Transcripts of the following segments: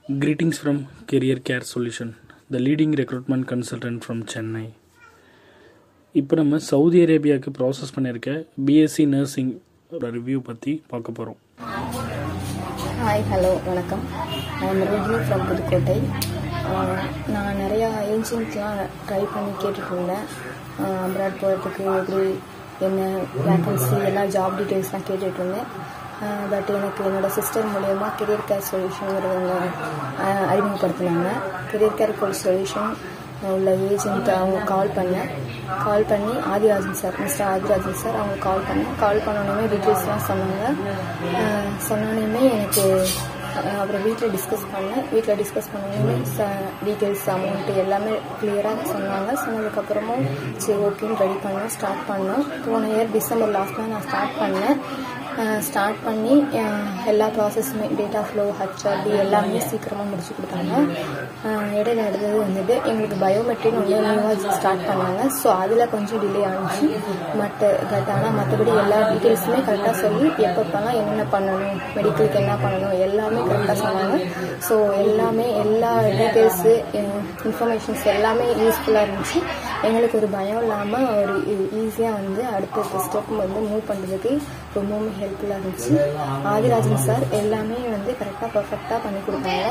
Greetings from Career Care Solution, the leading recruitment consultant from Chennai. இப்போ நம்ம Saudi அரேபியாவுக்கு process பண்ணியிருக்க BSc nursing review பற்றி பார்க்க போகிறோம். ஹாய் ஹலோ வணக்கம். நான் ரோஜினி ஃப்ரம் புதுக்கோட்டை. நான் நிறையா ஏஜென்ட்லாம் ட்ரை பண்ணி கேட்டுட்டு இருந்தேன். அப்ராட் போகிறதுக்கு எப்படி என்ன வேக்கன்சி எல்லாம் ஜாப் டீட்டெயில்ஸ்லாம் கேட்டுட்டு இருந்தேன். பட் எனக்கு என்னோடய சிஸ்டர் மூலயமா கெரியர் கேர் சொல்யூஷனுங்கிறவங்க அறிமுகப்படுத்தினாங்க. கெரியர் கேர் சொல்யூஷன் உள்ள ஏஜென்ட் அவங்க கால் பண்ணி Adirajan sir, mister Adirajan sir அவங்க கால் பண்ணோன்னே டீட்டெயில்ஸ்லாம் சொன்னோன்னே எனக்கு அப்புறம் வீட்டில் டிஸ்கஸ் பண்ணோன்னே டீட்டெயில்ஸ் அமௌண்ட்டு எல்லாமே கிளியராக சொன்னதுக்கப்புறமும் சரி ஓகேன்னு ரெடி ஸ்டார்ட் பண்ணோம். போன இயர் டிசம்பர் லாஸ்ட்டில் நான் ஸ்டார்ட் பண்ணி எல்லா ப்ராசஸுமே டேட்டா ஃப்ளோ ஹெச்ஆர்டி எல்லாமே சீக்கிரமாக முடிச்சு கொடுத்தாங்க. இடையில எடுத்தது வந்துட்டு எங்களுக்கு பயோமெட்ரின்னு ஒன்று நியூவாக ஸ்டார்ட் பண்ணாங்க. ஸோ அதில் கொஞ்சம் டிலே ஆனிச்சு. பட் ஆனால் மற்றபடி எல்லா டீட்டெயில்ஸுமே கரெக்டாக சொல்லி எப்பப்பெல்லாம் என்னென்ன பண்ணணும், மெடிக்கலுக்கு என்ன பண்ணணும் எல்லாமே கரெக்டாக சொன்னாங்க. ஸோ எல்லாமே எல்லா டீட்டெயில்ஸு இன்ஃபர்மேஷன்ஸ் எல்லாமே யூஸ்ஃபுல்லாக இருந்துச்சு. எங்களுக்கு ஒரு பயம் இல்லாமல் ஒரு ஈஸியாக வந்து அடுத்த ஸ்டெப் வந்து மூவ் பண்ணுறதுக்கு ரொம்பவுமே ஹெல்ப்ஃபுல்லாக இருந்துச்சு. ஆதிராஜன் சார் எல்லாமே வந்து கரெக்டாக பர்ஃபெக்டாக பண்ணி கொடுத்தாங்க.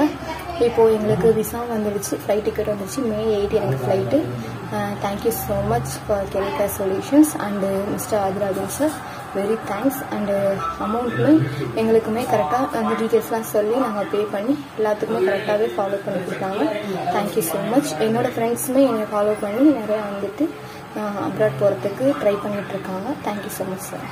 இப்போது எங்களுக்கு விசா வந்துடுச்சு, ஃப்ளைட் டிக்கெட் வந்துடுச்சு. May 8 எனக்கு flight. Thank you so much for career care solutions and mister Adirajan sir, very thanks. And அமௌண்ட்டுமே எங்களுக்குமே கரெக்டாக அந்த டீட்டெயில்ஸ்லாம் சொல்லி நாங்கள் பே பண்ணி எல்லாத்துக்குமே கரெக்டாகவே ஃபாலோ பண்ணி கொடுத்தாங்க. Thank you so much. என்னோடய ஃப்ரெண்ட்ஸுமே என்னை ஃபாலோ பண்ணி நிறையா வந்துட்டு அப்ராட் போகிறதுக்கு ட்ரை பண்ணிகிட்ருக்காங்க. Thank you so much sir.